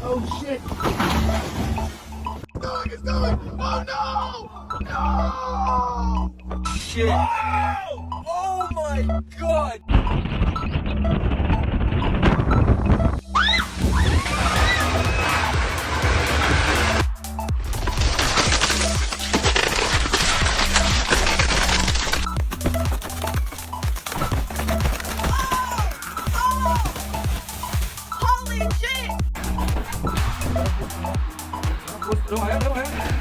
Oh shit! It's going! Oh no! No! Shit. Oh my god. Holy shit! Đâu rồi em?